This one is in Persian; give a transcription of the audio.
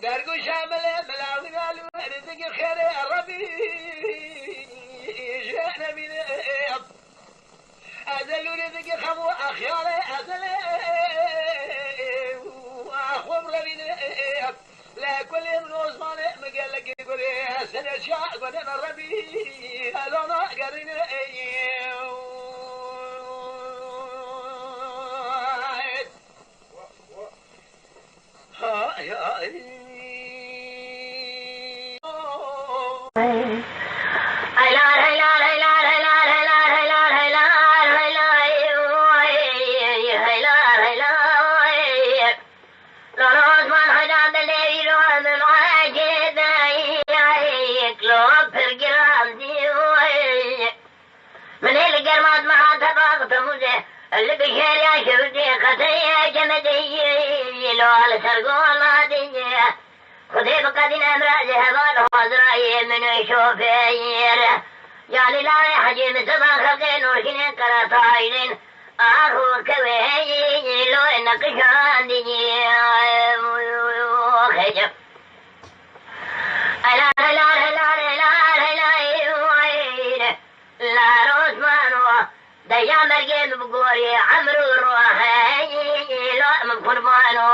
درگو شامل ملاوی نالو رزق خیر ربی جهنم بینه ازلو رزق خمو اخیار ازل اخوم ربینه لا كل من عثمان مقال لك يقول سنة شاء قدنا ربي هلونا قرينا اللي بخير يا شردي قتي جمدي لو على سرقون ما دي خذي بقدين امرأ ذهبان وزرائي من يشوفير يعني لا يحجي مثل خلقين وركنين كرطايلين اخو كوي لو انك شاندي خجب لا لا لا لا لا لا لا روسمان ديا مرقين بقوري عمرو روحي لا من قربانو